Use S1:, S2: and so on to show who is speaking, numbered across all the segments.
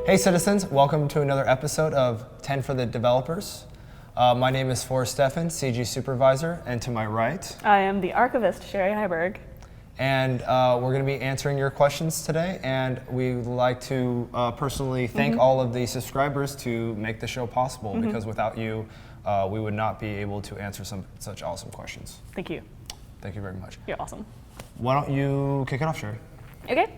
S1: Hey citizens, welcome to another episode of 10 for the Developers. My name is Forrest Steffen, CG Supervisor, and to my right,
S2: I am the Archivist, Sherry Heiberg.
S1: And we're going to be answering your questions today, and we would like to personally thank all of the subscribers to make the show possible, because without you, we would not be able to answer such awesome questions.
S2: Thank you.
S1: Thank you very much.
S2: You're awesome.
S1: Why don't you kick it off, Sherry?
S2: Okay.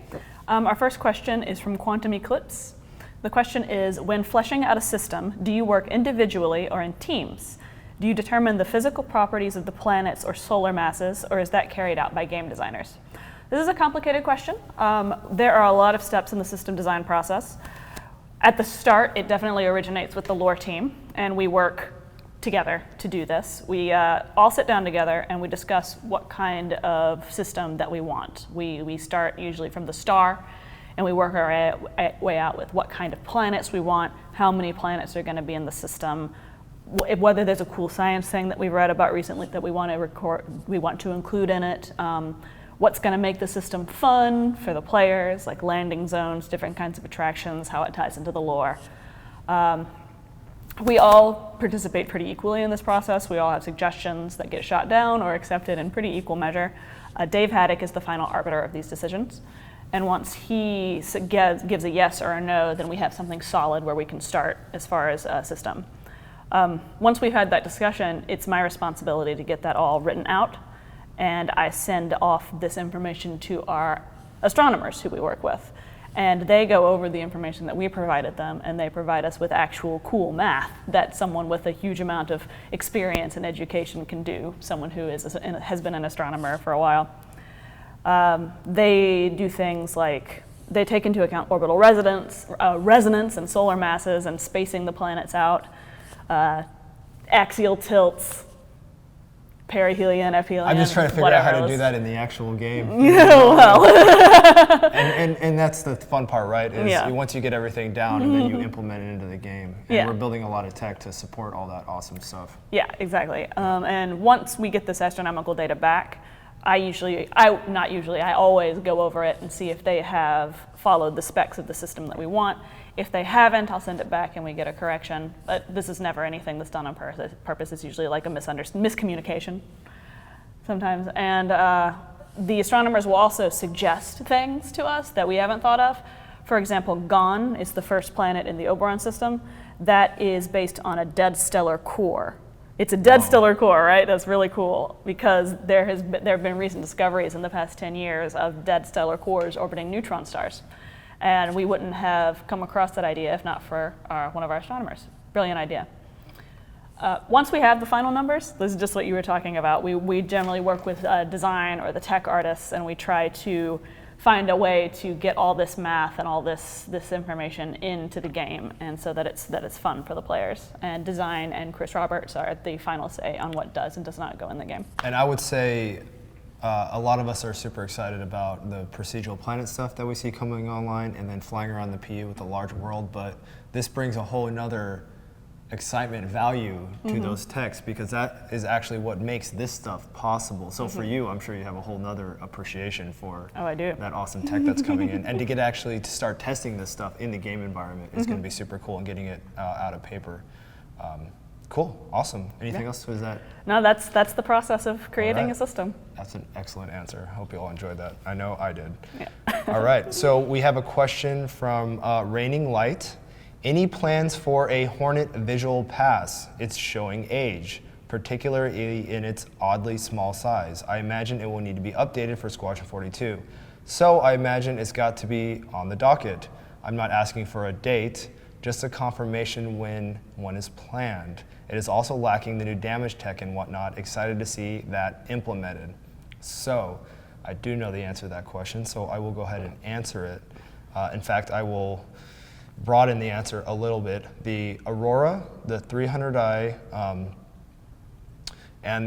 S2: Our first question is from Quantum Eclipse. The question is, when fleshing out a system, do you work individually or in teams? Do you determine the physical properties of the planets or solar masses, or is that carried out by game designers? This is a complicated question. There are a lot of steps in the system design process. At the start, it definitely originates with the lore team, and we work together to do this. We all sit down together and we discuss what kind of system that we want. We start usually from the star, and we work our way out with what kind of planets we want, how many planets are going to be in the system, whether there's a cool science thing that we've read about recently that we want to include in it, what's going to make the system fun for the players, like landing zones, different kinds of attractions, how it ties into the lore. We all participate pretty equally in this process. We all have suggestions that get shot down or accepted in pretty equal measure. Dave Haddock is the final arbiter of these decisions. And once he gives a yes or a no, then we have something solid where we can start as far as a system. Once we've had that discussion, it's my responsibility to get that all written out, and I send off this information to our astronomers who we work with. And they go over the information that we provided them, and they provide us with actual cool math that someone with a huge amount of experience and education can do, someone who has been an astronomer for a while. They do things like they take into account orbital resonance and solar masses and spacing the planets out, axial tilts, perihelion, aphelion.
S1: I'm just trying to figure out how to do that in the actual game.
S2: Well.
S1: and that's the fun part, right? Is once you get everything down and then you implement it into the game. And we're building a lot of tech to support all that awesome stuff.
S2: Yeah, exactly. And once we get this astronomical data back, I always go over it and see if they have followed the specs of the system that we want. If they haven't, I'll send it back and we get a correction. But this is never anything that's done on purpose. It's usually like a miscommunication sometimes. And the astronomers will also suggest things to us that we haven't thought of. For example, Gon is the first planet in the Oberon system that is based on a dead stellar core. It's a dead stellar core, right? That's really cool, because there have been recent discoveries in the past 10 years of dead stellar cores orbiting neutron stars. And we wouldn't have come across that idea if not for one of our astronomers. Brilliant idea. Once we have the final numbers, this is just what you were talking about, we generally work with design or the tech artists, and we try to find a way to get all this math and all this information into the game, and so that it's fun for the players. And design and Chris Roberts are the final say on what does and does not go in the game.
S1: And I would say a lot of us are super excited about the procedural planet stuff that we see coming online, and then flying around the PU with a large world. But this brings a whole another excitement value to those techs, because that is actually what makes this stuff possible. So for you, I'm sure you have a whole nother appreciation for that awesome tech that's coming in. And to get actually to start testing this stuff in the game environment is going to be super cool, and getting it out of paper. Cool, awesome. Anything else? Was that?
S2: No, that's the process of creating a system.
S1: That's an excellent answer. Hope you all enjoyed that. I know I did. Yeah. All right, so we have a question from Raining Light. Any plans for a Hornet visual pass? It's showing age, particularly in its oddly small size. I imagine it will need to be updated for Squadron 42. So I imagine it's got to be on the docket. I'm not asking for a date, just a confirmation when one is planned. It is also lacking the new damage tech and whatnot. Excited to see that implemented. So I do know the answer to that question, so I will go ahead and answer it. In fact, I will broaden the answer a little bit. The Aurora, the 300i, and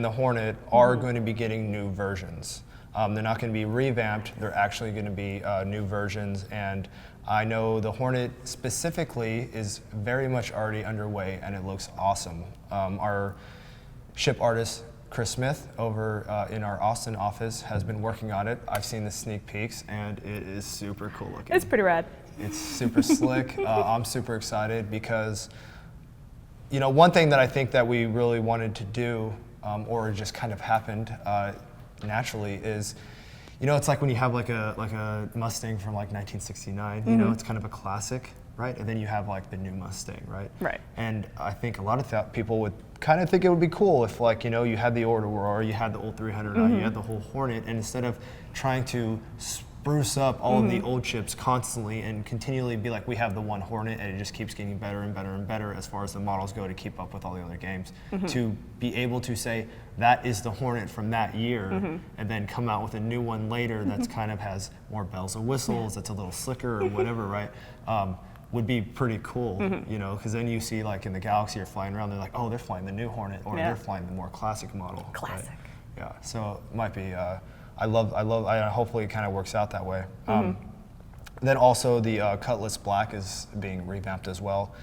S1: the Hornet are going to be getting new versions. They're not going to be revamped. They're actually going to be new versions. And I know the Hornet specifically is very much already underway, and it looks awesome. Our ship artist Chris Smith over in our Austin office has been working on it. I've seen the sneak peeks, and it is super cool looking.
S2: It's pretty rad.
S1: It's super slick. I'm super excited because, you know, one thing that I think that we really wanted to do, or just kind of happened naturally, is, you know, it's like when you have like a Mustang from like 1969. You know, it's kind of a classic, right? And then you have like the new Mustang, right?
S2: Right.
S1: And I think a lot of people would kind of think it would be cool if, like, you know, you had the Aurora, you had the old 300i, you had the whole Hornet, and instead of trying to spruce up all of the old ships constantly and continually be like, we have the one Hornet and it just keeps getting better and better and better as far as the models go to keep up with all the other games, to be able to say that is the Hornet from that year and then come out with a new one later that's kind of has more bells and whistles, that's a little slicker or whatever, right? Would be pretty cool, you know, because then you see, like, in the Galaxy, you're flying around, they're like, oh, they're flying the new Hornet, or they're flying the more classic model.
S2: Classic.
S1: Right? Yeah, so it might be, hopefully it kind of works out that way. Then also the Cutlass Black is being revamped as well.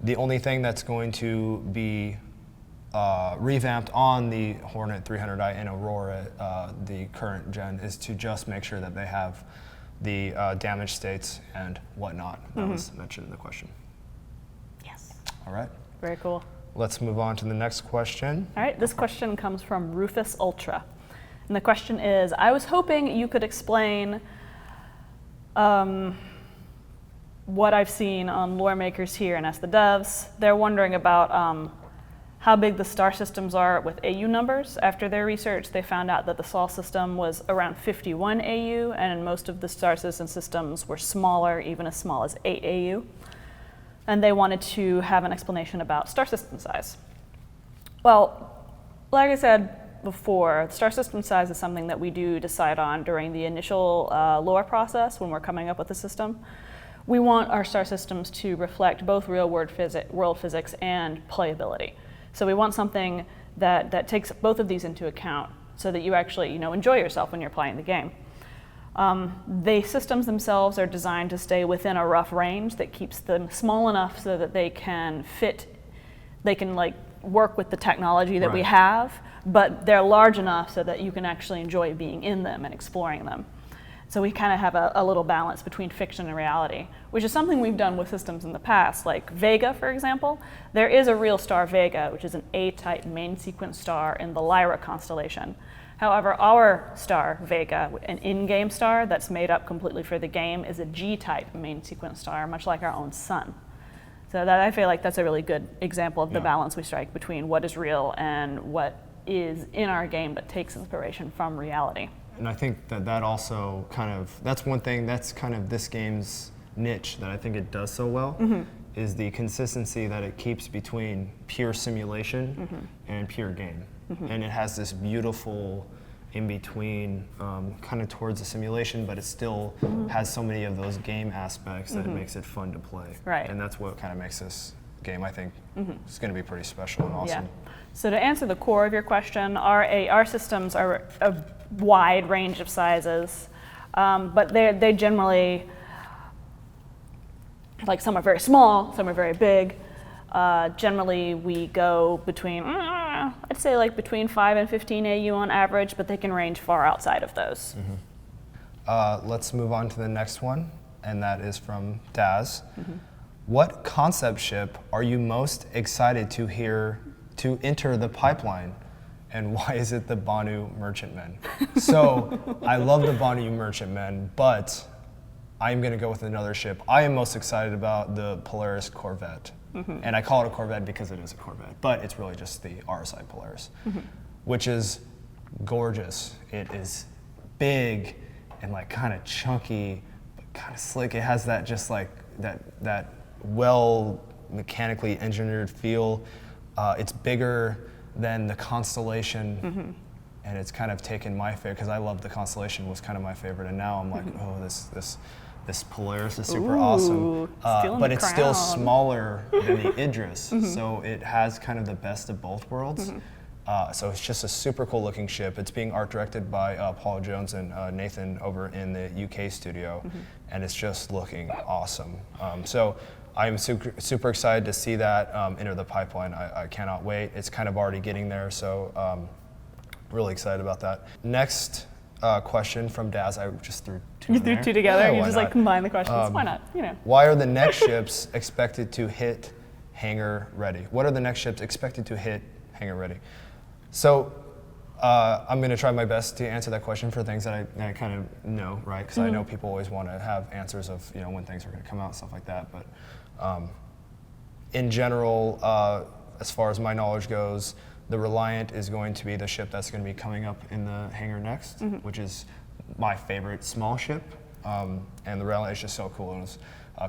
S1: The only thing that's going to be revamped on the Hornet 300i and Aurora, the current gen, is to just make sure that they have the damage states and whatnot that was mentioned in the question.
S2: Yes.
S1: All right.
S2: Very cool.
S1: Let's move on to the next question.
S2: All right, this question comes from Rufus Ultra. And the question is, I was hoping you could explain what I've seen on Loremakers here and Ask the Devs. They're wondering about how big the star systems are with AU numbers. After their research, they found out that the Sol system was around 51 AU, and most of the star system systems were smaller, even as small as 8 AU. And they wanted to have an explanation about star system size. Well, like I said before, star system size is something that we do decide on during the initial lore process when we're coming up with a system. We want our star systems to reflect both real-world physics and playability. So we want something that takes both of these into account so that you actually, you know, enjoy yourself when you're playing the game. The systems themselves are designed to stay within a rough range that keeps them small enough so that they can like work with the technology that we have, but they're large enough so that you can actually enjoy being in them and exploring them. So we kind of have a little balance between fiction and reality, which is something we've done with systems in the past, like Vega, for example. There is a real star Vega, which is an A-type main sequence star in the Lyra constellation. However, our star Vega, an in-game star that's made up completely for the game, is a G-type main sequence star, much like our own sun. So that, I feel like that's a really good example of the balance we strike between what is real and what is in our game but takes inspiration from reality.
S1: And I think that also kind of, that's one thing, that's kind of this game's niche that I think it does so well, is the consistency that it keeps between pure simulation and pure game. And it has this beautiful in-between, kind of towards the simulation, but it still has so many of those game aspects that it makes it fun to play.
S2: Right.
S1: And that's what kind of makes this game, I think, is going to be pretty special and awesome.
S2: Yeah. So to answer the core of your question, our systems are a wide range of sizes, but they generally, like, some are very small, some are very big. Generally, we go between, I'd say like between 5 and 15 AU on average, but they can range far outside of those.
S1: Let's move on to the next one, and that is from Daz. What concept ship are you most excited to hear to enter the pipeline, and why is it the Banu Merchantmen? So I love the Banu Merchantmen, but I'm going to go with another ship. I am most excited about the Polaris Corvette. And I call it a Corvette because it is a Corvette, but it's really just the RSI Polaris, which is gorgeous. It is big and like kind of chunky, but kind of slick. It has that just like that well mechanically engineered feel. It's bigger than the Constellation, and it's kind of taken my favorite, because I love the Constellation, was kind of my favorite, and now I'm like, oh, this Polaris is super awesome, but it's still smaller than the Idris, so it has kind of the best of both worlds. So it's just a super cool looking ship. It's being art directed by Paul Jones and Nathan over in the UK studio, and it's just looking awesome. So I'm super excited to see that enter the pipeline. I cannot wait. It's kind of already getting there, so Really excited about that. Next question from Daz. I just threw two.
S2: You
S1: in
S2: threw
S1: there.
S2: two together.
S1: Yeah,
S2: You
S1: why
S2: just
S1: not?
S2: like combine the questions. Why not? You know.
S1: Why are the next ships expected to hit hangar ready? What are the next ships expected to hit hangar ready? So I'm going to try my best to answer that question for things that I kind of know, right? Because I know people always want to have answers of when things are going to come out, stuff like that. But in general, as far as my knowledge goes, the Reliant is going to be the ship that's going to be coming up in the hangar next, which is my favorite small ship. And the Reliant is just so cool. It was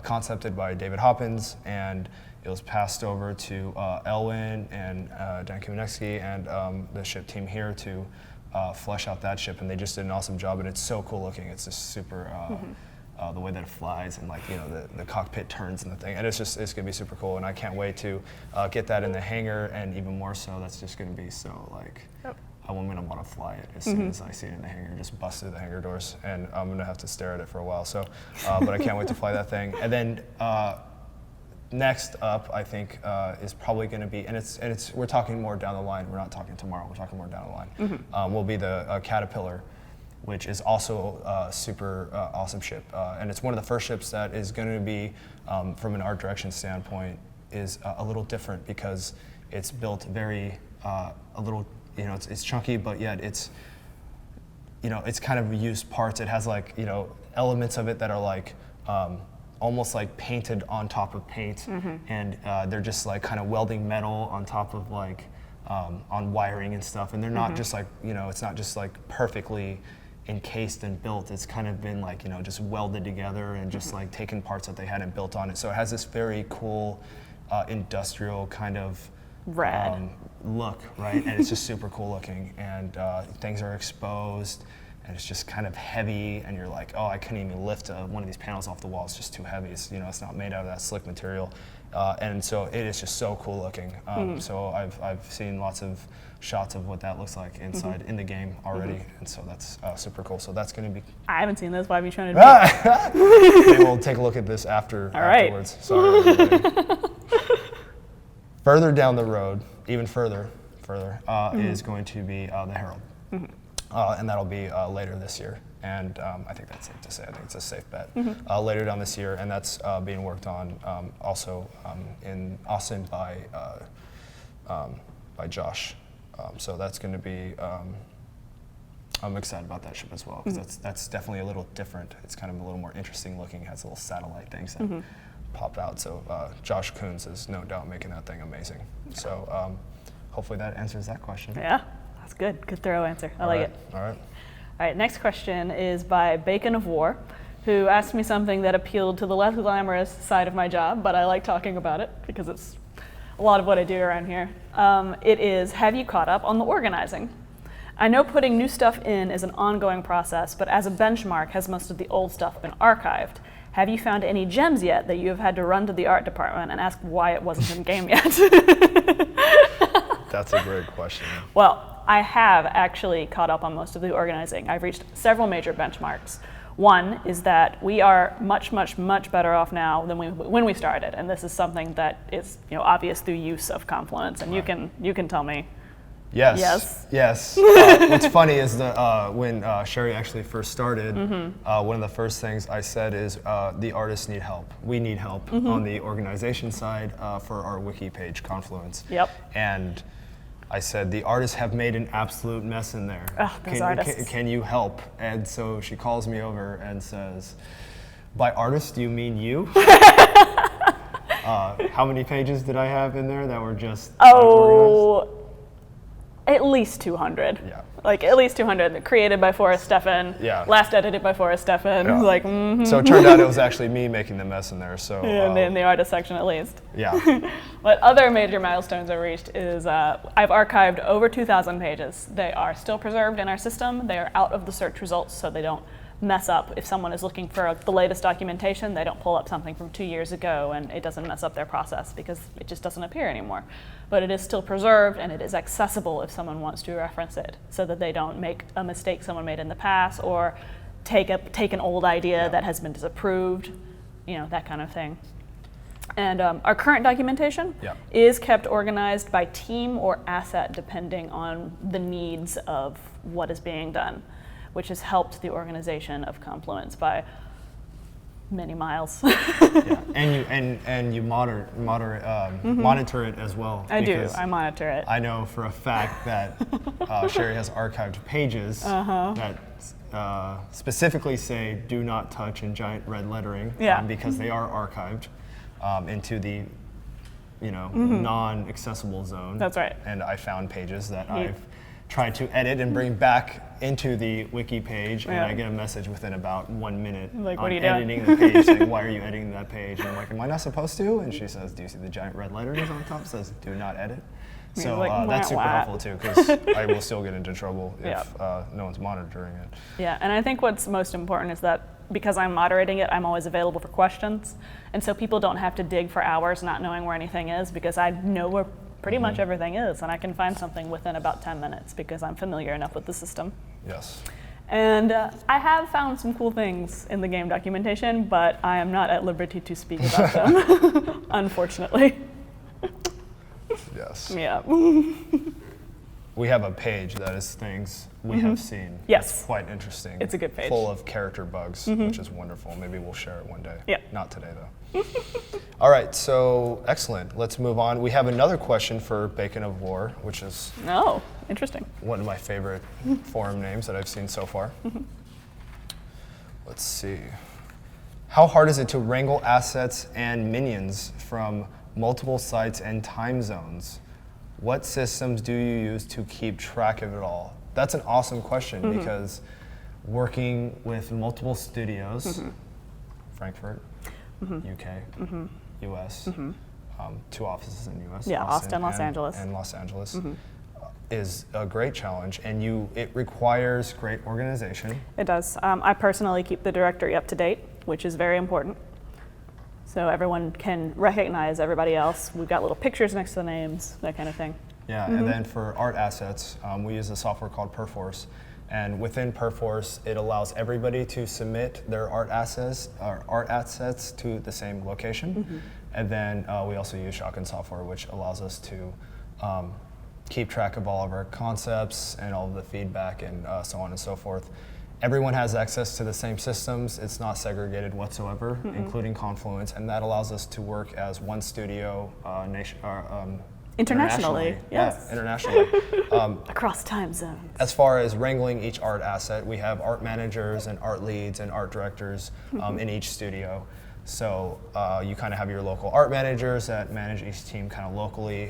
S1: concepted by David Hoppins, and it was passed over to Elwin and Dan Kumaneski and the ship team here to flesh out that ship, and they just did an awesome job, and it's so cool looking. It's just super, the way that it flies, and like the cockpit turns and the thing, and it's gonna be super cool, and I can't wait to get that in the hangar, and even more so, that's just gonna be so like, I'm gonna want to fly it as soon as I see it in the hangar, just bust through the hangar doors, and I'm gonna have to stare at it for a while. So, but I can't wait to fly that thing, and then. Next up, I think, is probably going to be, and we're talking more down the line. We're not talking tomorrow. We're talking more down the line. Will be the Caterpillar, which is also a super awesome ship, and it's one of the first ships that is going to be, from an art direction standpoint, is a little different because it's built very a little, it's chunky, but yet it's kind of used parts. It has like elements of it that are like. Almost like painted on top of paint, and they're just like kind of welding metal on top of like on wiring and stuff, and they're not just like it's not just like perfectly encased and built. It's kind of been like just welded together and just like taken parts that they hadn't built on it. So it has this very cool industrial kind of
S2: rad
S1: look, right? And it's just super cool looking, and things are exposed. And it's just kind of heavy, and you're like, oh, I couldn't even lift one of these panels off the wall. It's just too heavy. It's not made out of that slick material, and so it is just so cool looking. So I've seen lots of shots of what that looks like inside in the game already, and so that's super cool. So that's going to be.
S2: I haven't seen this. Why have you shown it to me?
S1: Maybe we'll take a look at this afterwards.
S2: Right.
S1: Sorry, everybody. Further down the road, even further, is going to be the Herald. And that'll be later this year, and I think that's safe to say. I think it's a safe bet. Later down this year, and that's being worked on also in Austin by Josh. So that's going to be. I'm excited about that ship as well because that's definitely a little different. It's kind of a little more interesting looking. It has little satellite things that pop out. So Josh Coons is no doubt making that thing amazing. So hopefully that answers that question.
S2: Yeah. That's good. Good thorough answer. I like it.
S1: All right.
S2: All right. Next question is by Bacon of War, who asked me something that appealed to the less glamorous side of my job, but I like talking about it because it's a lot of what I do around here. It is, have you caught up on the organizing? I know putting new stuff in is an ongoing process, but as a benchmark, has most of the old stuff been archived? Have you found any gems yet that you have had to run to the art department and ask why it wasn't in game yet?
S1: That's a great question.
S2: Well, I have actually caught up on most of the organizing. I've reached several major benchmarks. One is that we are much, much, much better off now than when we started, and this is something that is obvious through use of Confluence. And you can tell me.
S1: Yes. What's funny is that when Sherry actually first started, one of the first things I said is the artists need help. We need help on the organization side for our wiki page, Confluence.
S2: Yep.
S1: And I said, the artists have made an absolute mess in there.
S2: Those artists.
S1: Can you help? And so she calls me over and says, by artists, do you mean you? How many pages did I have in there that were just unorganized?
S2: At least 200.
S1: Yeah.
S2: Like at least 200. Created by Forrest Steffen.
S1: Yeah.
S2: Last edited by Forrest Steffen.
S1: Yeah.
S2: Like,
S1: So it turned out it was actually me making the mess in there. So
S2: in the artist section at least.
S1: Yeah.
S2: What other major milestones I've reached is I've archived over 2,000 pages. They are still preserved in our system. They are out of the search results, so they don't mess up. If someone is looking for the latest documentation, they don't pull up something from 2 years ago, and it doesn't mess up their process because it just doesn't appear anymore. But it is still preserved, and it is accessible if someone wants to reference it, so that they don't make a mistake someone made in the past or take an old idea that has been disapproved, that kind of thing. And our current documentation is kept organized by team or asset depending on the needs of what is being done, which has helped the organization of Confluence by many miles.
S1: And you monitor it as well.
S2: I do. I monitor it.
S1: I know for a fact that Sherry has archived pages that specifically say "Do not touch" in giant red lettering because they are archived into the non-accessible zone.
S2: That's right.
S1: And I found pages that I've tried to edit and bring back into the wiki page, and I get a message within about 1 minute
S2: like,
S1: on
S2: what are you
S1: editing
S2: doing?
S1: the page saying, why are you editing that page? And I'm like, am I not supposed to? And she says, do you see the giant red letters on top? It says, do not edit. So
S2: like,
S1: that's super helpful too, because I will still get into trouble if no one's monitoring it.
S2: Yeah, and I think what's most important is that because I'm moderating it, I'm always available for questions. And so people don't have to dig for hours not knowing where anything is, because I know where pretty much everything is, and I can find something within about 10 minutes because I'm familiar enough with the system.
S1: Yes.
S2: And I have found some cool things in the game documentation, but I am not at liberty to speak about them, unfortunately.
S1: Yes.
S2: Yeah.
S1: We have a page that is things we have seen.
S2: Yes.
S1: It's quite interesting.
S2: It's a good page.
S1: Full of character bugs, which is wonderful. Maybe we'll share it one day.
S2: Yeah.
S1: Not today, though. All right, so excellent. Let's move on. We have another question for Bacon of War, which is
S2: interesting.
S1: One of my favorite forum names that I've seen so far. Let's see. How hard is it to wrangle assets and minions from multiple sites and time zones? What systems do you use to keep track of it all? That's an awesome question because working with multiple studios, Frankfurt, UK, US, 2 offices in US,
S2: Austin, Los Angeles.
S1: And Los Angeles is a great challenge, and it requires great organization.
S2: It does. I personally keep the directory up to date, which is very important. So everyone can recognize everybody else. We've got little pictures next to the names, that kind of thing.
S1: Yeah, and then for art assets, we use a software called Perforce. And within Perforce, it allows everybody to submit their art assets to the same location. And then we also use Shotgun software, which allows us to keep track of all of our concepts and all of the feedback and so on and so forth. Everyone has access to the same systems. It's not segregated whatsoever, including Confluence, and that allows us to work as one studio
S2: internationally. Yes.
S1: Yeah, internationally.
S2: Across time zones.
S1: As far as wrangling each art asset, we have art managers and art leads and art directors in each studio. So you kind of have your local art managers that manage each team kind of locally.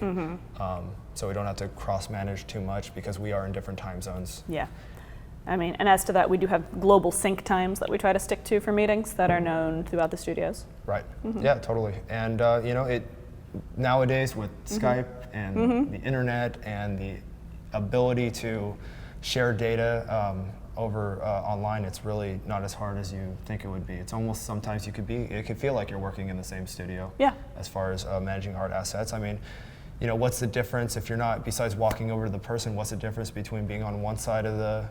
S1: So we don't have to cross-manage too much because we are in different time zones.
S2: Yeah. I mean, and as to that, we do have global sync times that we try to stick to for meetings that are known throughout the studios.
S1: Right. Yeah, totally. And nowadays with Skype and the internet and the ability to share data over online, it's really not as hard as you think it would be. It's almost sometimes it could feel like you're working in the same studio. Yeah. As far as managing art assets, I mean, what's the difference if you're not, besides walking over to the person, what's the difference between being on one side of the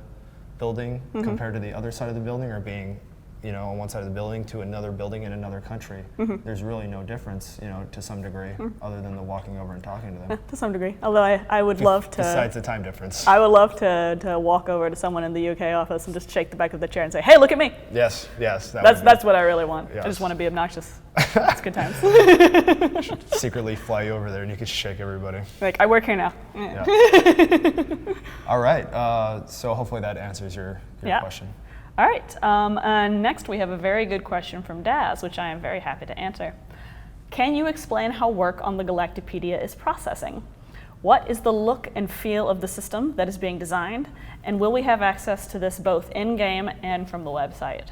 S1: building compared to the other side of the building, or being on one side of the building to another building in another country? There's really no difference, to some degree, other than the walking over and talking to them.
S2: To some degree, although I would love to.
S1: Besides the time difference.
S2: I would love to walk over to someone in the UK office and just shake the back of the chair and say, "Hey, look at me."
S1: Yes.
S2: That's what I really want.
S1: Yes.
S2: I just want to be obnoxious. It's good times.
S1: I should secretly fly you over there and you could shake everybody.
S2: Like, I work here now.
S1: Yeah. All right. So hopefully that answers your question.
S2: All right, next we have a very good question from Daz, which I am very happy to answer. Can you explain how work on the Galactapedia is processing? What is the look and feel of the system that is being designed, and will we have access to this both in-game and from the website?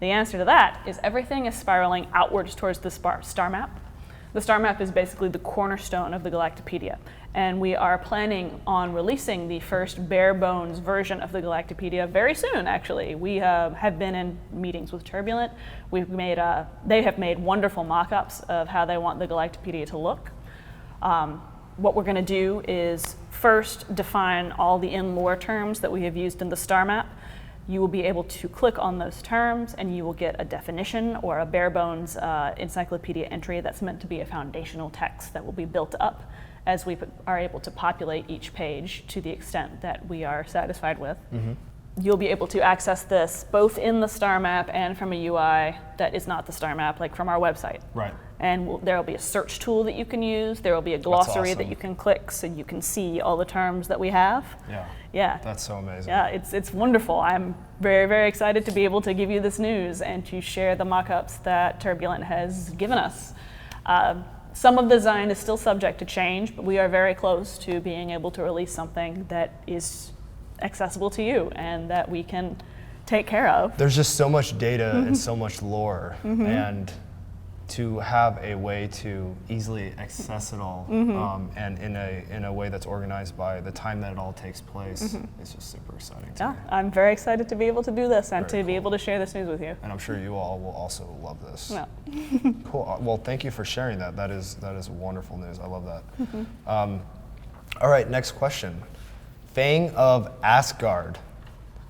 S2: The answer to that is everything is spiraling outwards towards the star map. The star map is basically the cornerstone of the Galactapedia, and we are planning on releasing the first bare bones version of the Galactapedia very soon, actually. We have been in meetings with Turbulent. They have made wonderful mock-ups of how they want the Galactapedia to look. What we're going to do is first define all the in-lore terms that we have used in the star map, you will be able to click on those terms and you will get a definition or a bare bones encyclopedia entry that's meant to be a foundational text that will be built up as we are able to populate each page to the extent that we are satisfied with. You'll be able to access this both in the star map and from a UI that is not the star map, like from our website.
S1: Right.
S2: And there will be a search tool that you can use. There will be a glossary that you can click so you can see all the terms that we have.
S1: Yeah.
S2: Yeah.
S1: That's so amazing.
S2: Yeah, it's wonderful. I'm very, very excited to be able to give you this news and to share the mock-ups that Turbulent has given us. Some of the design is still subject to change, but we are very close to being able to release something that is accessible to you and that we can take care of.
S1: There's just so much data and so much lore, and to have a way to easily access it all, and in a way that's organized by the time that it all takes place, is just super exciting to me.
S2: I'm very excited to be able to do this and
S1: Very
S2: to be
S1: cool.
S2: able to share this news with you.
S1: And I'm sure you all will also love this.
S2: Yeah.
S1: Cool. Well, thank you for sharing that. That is wonderful news. I love that. All right, next question. Fang of Asgard.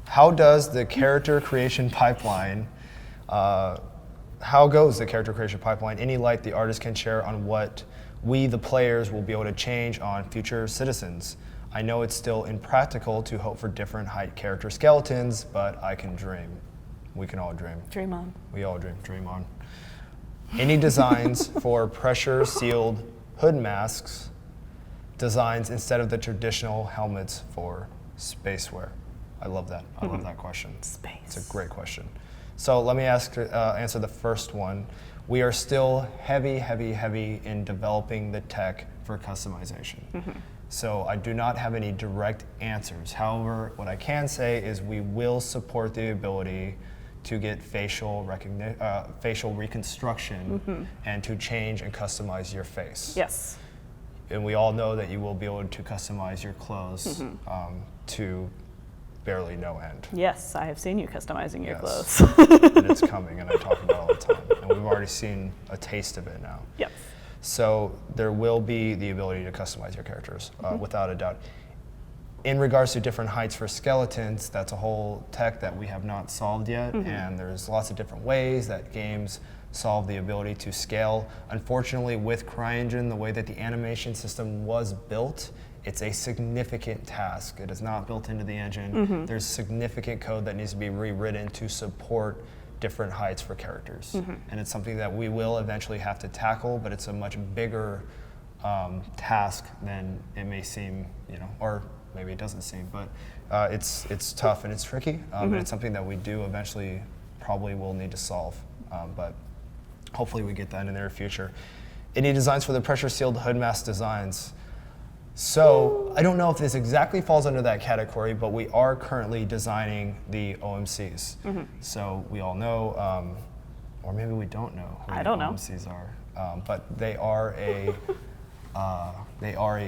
S1: How does the character creation pipeline? How goes the character creation pipeline? Any light the artist can share on what we, the players, will be able to change on future citizens? I know it's still impractical to hope for different height character skeletons, but I can dream. We can all dream.
S2: Dream on.
S1: We all dream. Dream on. Any designs for pressure-sealed hood masks designs instead of the traditional helmets for spaceware? I love that. I love that question.
S2: Space.
S1: It's a great question. So let me answer the first one. We are still heavy in developing the tech for customization. So I do not have any direct answers. However, what I can say is we will support the ability to get facial reconstruction and to change and customize your face.
S2: Yes.
S1: And we all know that you will be able to customize your clothes to barely no end.
S2: Yes, I have seen you customizing your clothes.
S1: And it's coming, and I talk about it all the time. And we've already seen a taste of it now.
S2: Yep.
S1: So there will be the ability to customize your characters, without a doubt. In regards to different heights for skeletons, that's a whole tech that we have not solved yet, and there's lots of different ways that games solve the ability to scale. Unfortunately, with CryEngine, the way that the animation system was built, it's a significant task. It is not built into the engine. There's significant code that needs to be rewritten to support different heights for characters. And it's something that we will eventually have to tackle, but it's a much bigger task than it may seem, or maybe it doesn't seem, but it's tough and it's tricky. And it's something that we do eventually probably will need to solve, but hopefully we get that in the near future. Any designs for the pressure sealed hood mask designs? So I don't know if this exactly falls under that category, but we are currently designing the OMCs. So we all know, or maybe we don't know who the OMCs are, but they are a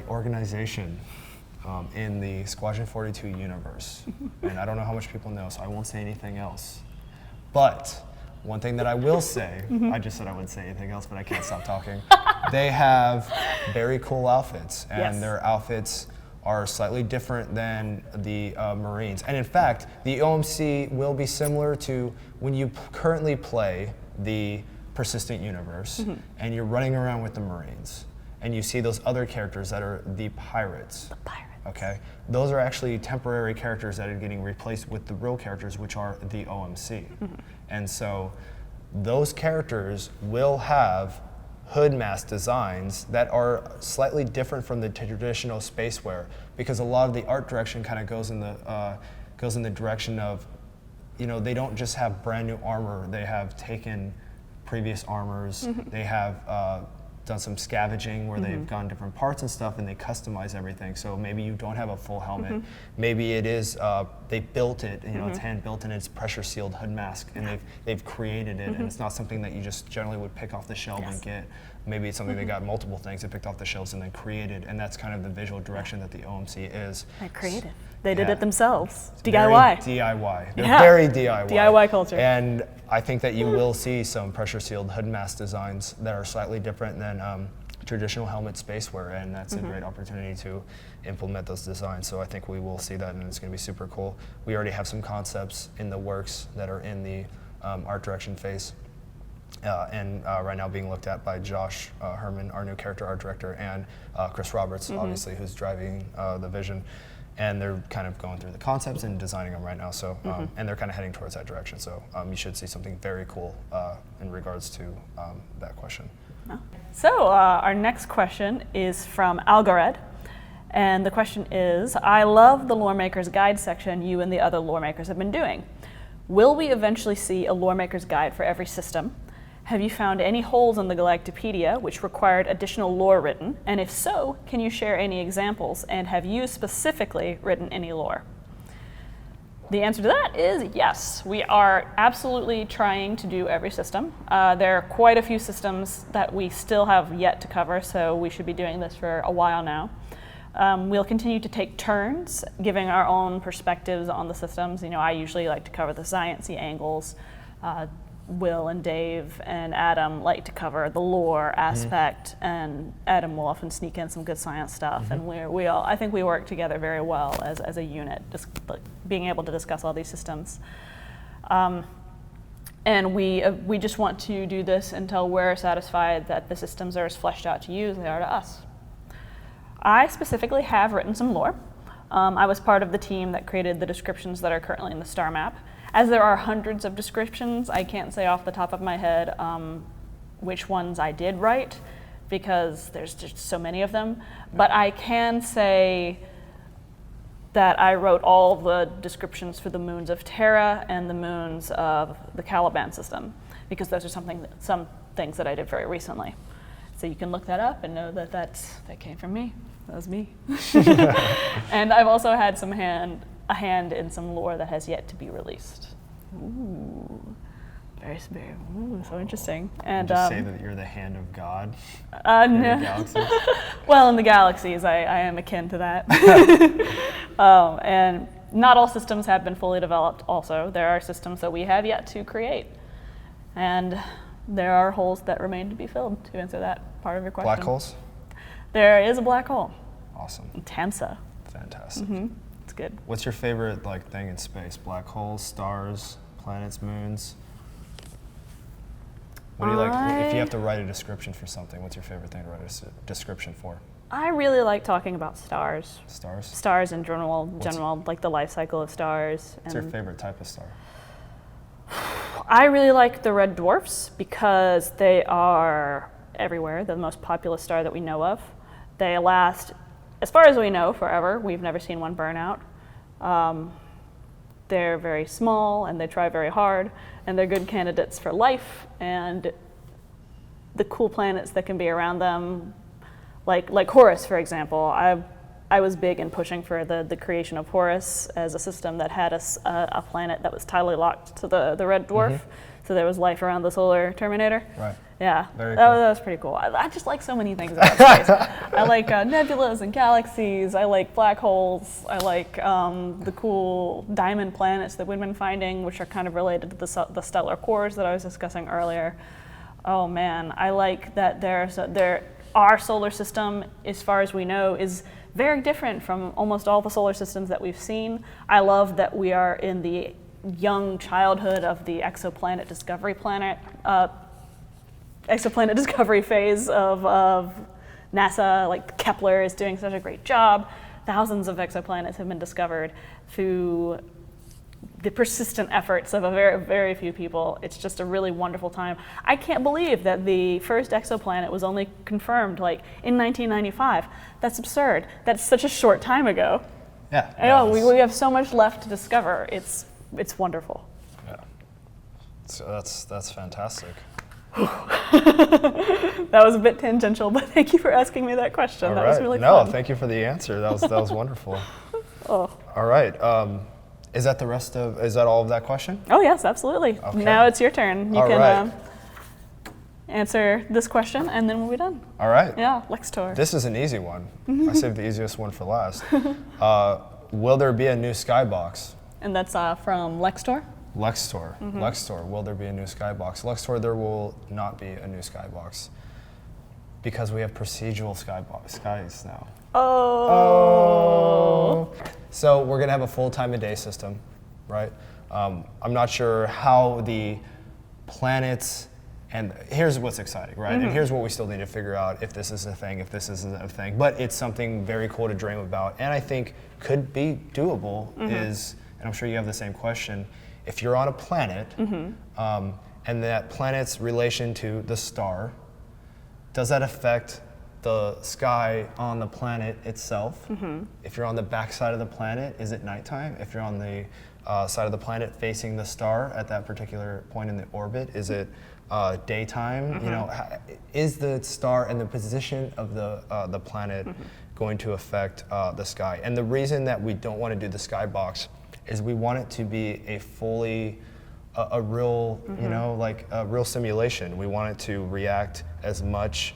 S1: organization in the Squadron 42 universe. And I don't know how much people know, so I won't say anything else. But one thing that I will say, I just said I wouldn't say anything else, but I can't stop talking. They have very cool outfits, and their outfits are slightly different than the Marines. And in fact, the OMC will be similar to when you currently play the Persistent Universe, and you're running around with the Marines, and you see those other characters that are the pirates.
S2: The pirates.
S1: Okay, those are actually temporary characters that are getting replaced with the real characters, which are the OMC. And so those characters will have hood mask designs that are slightly different from the traditional spaceware, because a lot of the art direction kind of goes in the direction of, they don't just have brand new armor. They have taken previous armors. They have done some scavenging where they've gone different parts and stuff, and they customize everything. So maybe you don't have a full helmet. Maybe it is they built it, it's hand built, and it's pressure sealed hood mask, and they've created it, and it's not something that you just generally would pick off the shelf and get. Maybe it's something they got multiple things they picked off the shelves and then created, and that's kind of the visual direction that the OMC is.
S2: They're creative. They did it themselves.
S1: Very
S2: DIY.
S1: DIY. They're very DIY.
S2: DIY culture.
S1: And I think that you will see some pressure sealed hood mask designs that are slightly different than traditional helmet spaceware, and that's a great opportunity to implement those designs. So I think we will see that, and it's going to be super cool. We already have some concepts in the works that are in the art direction phase, and right now being looked at by Josh Herman, our new character art director, and Chris Roberts, obviously, who's driving the vision. And they're kind of going through the concepts and designing them right now. So, and they're kind of heading towards that direction. So you should see something very cool in regards to that question.
S2: So our next question is from Algared. And the question is, I love the Loremakers guide section you and the other Loremakers have been doing. Will we eventually see a Loremakers guide for every system? Have you found any holes in the Galactapedia which required additional lore written? And if so, can you share any examples? And have you specifically written any lore? The answer to that is yes. We are absolutely trying to do every system. There are quite a few systems that we still have yet to cover, so we should be doing this for a while now. We'll continue to take turns giving our own perspectives on the systems. You know, I usually like to cover the sciencey angles. Will and Dave and Adam like to cover the lore aspect, and Adam will often sneak in some good science stuff. And we all, I think we work together very well as a unit, just like being able to discuss all these systems. And we just want to do this until we're satisfied that the systems are as fleshed out to you as they are to us. I specifically have written some lore. I was part of the team that created the descriptions that are currently in the star map. As there are hundreds of descriptions, I can't say off the top of my head which ones I did write, because there's just so many of them. But I can say that I wrote all the descriptions for the moons of Terra and the moons of the Caliban system, because those are some things that I did very recently. So you can look that up and know that that came from me. That was me. And I've also had a hand in some lore that has yet to be released. Ooh, very, so interesting. And
S1: just say that you're the hand of God.
S2: No. Well, in the galaxies, I am akin to that. And not all systems have been fully developed. Also, there are systems that we have yet to create, and there are holes that remain to be filled. To answer that part of your question.
S1: Black holes?
S2: There is a black hole.
S1: Awesome.
S2: Tensa.
S1: Fantastic.
S2: It's good.
S1: What's your favorite thing in space? Black holes, stars, planets, moons? What do you like? If you have to write a description for something, what's your favorite thing to write a description for?
S2: I really like talking about stars.
S1: Stars?
S2: Stars in general, like the life cycle of stars.
S1: What's your favorite type of star?
S2: I really like the red dwarfs because they are everywhere. They're the most populous star that we know of. They last, as far as we know, forever. We've never seen one burn out. They're very small and they try very hard, and they're good candidates for life, and the cool planets that can be around them, like Horus, for example. I was big in pushing for the creation of Horus as a system that had a planet that was tidally locked to the red dwarf, so there was life around the solar terminator.
S1: Right.
S2: Yeah,
S1: Very cool.
S2: That was pretty cool. I just like so many things about space. I like nebulas and galaxies. I like black holes. I like the cool diamond planets that we've been finding, which are kind of related to the stellar cores that I was discussing earlier. Oh man, I like that our solar system, as far as we know, is very different from almost all the solar systems that we've seen. I love that we are in the young childhood of the exoplanet discovery phase of NASA. Like Kepler is doing such a great job. Thousands of exoplanets have been discovered through the persistent efforts of a very, very few people. It's just a really wonderful time. I can't believe that the first exoplanet was only confirmed in 1995. That's absurd. That's such a short time ago.
S1: Yeah.
S2: I know, we have so much left to discover. It's wonderful.
S1: Yeah. So that's fantastic.
S2: That was a bit tangential, but thank you for asking me that question.
S1: All
S2: that
S1: right.
S2: was really fun.
S1: No, thank you for the answer. That was wonderful.
S2: Oh.
S1: All right. Is that all of that question?
S2: Oh yes, absolutely.
S1: Okay.
S2: Now it's your turn. You
S1: All
S2: can
S1: right.
S2: Answer this question, and then we'll be done.
S1: All right.
S2: Yeah, Lextor.
S1: This is an easy one. I saved the easiest one for last. Will there be a new skybox?
S2: And that's from Lextor?
S1: Lextor. Lextor, will there be a new skybox? Lextor, there will not be a new skybox. Because we have procedural skies now.
S2: Oh.
S1: So we're gonna have a full time of day system, right? I'm not sure how the planets, and here's what's exciting, right? And here's what we still need to figure out if this is a thing, if this isn't a thing. But it's something very cool to dream about, and I think could be doable is, and I'm sure you have the same question, if you're on a planet, and that planet's relation to the star, does that affect the sky on the planet itself? If you're on the back side of the planet, is it nighttime? If you're on the side of the planet facing the star at that particular point in the orbit, is it daytime? You know, is the star and the position of the planet going to affect the sky? And the reason that we don't want to do the skybox is we want it to be a fully a real, you know, like a real simulation. We want it to react as much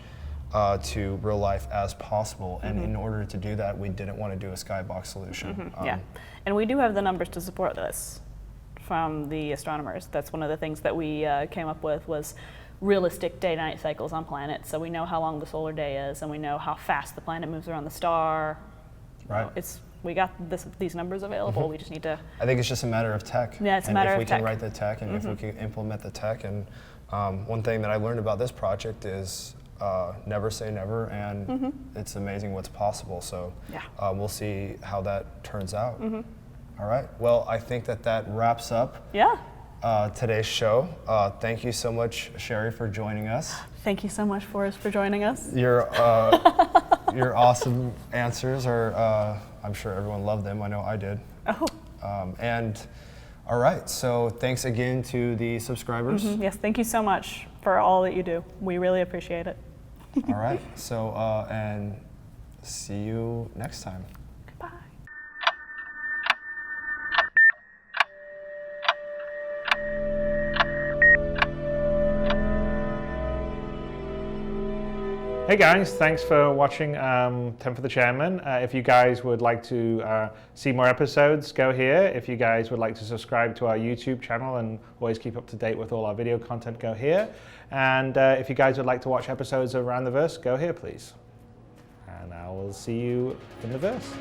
S1: to real life as possible. And in order to do that, we didn't want to do a skybox solution.
S2: Yeah, and we do have the numbers to support this from the astronomers. That's one of the things that we came up with was realistic day-night cycles on planets. So we know how long the solar day is, and we know how fast the planet moves around the star.
S1: Right.
S2: We got these numbers available. We just need to.
S1: I think it's just a matter of tech.
S2: Yeah, it's a matter of tech.
S1: If we can write the tech and if we can implement the tech. And one thing that I learned about this project is never say never, and it's amazing what's possible. So we'll see how that turns out. All right. Well, I think that wraps up today's show. Thank you so much, Sherry, for joining us.
S2: Thank you so much, Forrest, for joining us.
S1: Your awesome answers are, I'm sure everyone loved them. I know I did. And all right, so thanks again to the subscribers.
S2: Yes, thank you so much for all that you do. We really appreciate it.
S1: All right, so and see you next time.
S2: Goodbye.
S3: Hey guys, thanks for watching 10 for the Chairman. If you guys would like to see more episodes, go here. If you guys would like to subscribe to our YouTube channel and always keep up to date with all our video content, go here. And if you guys would like to watch episodes of Around the Verse, go here please. And I will see you in the verse.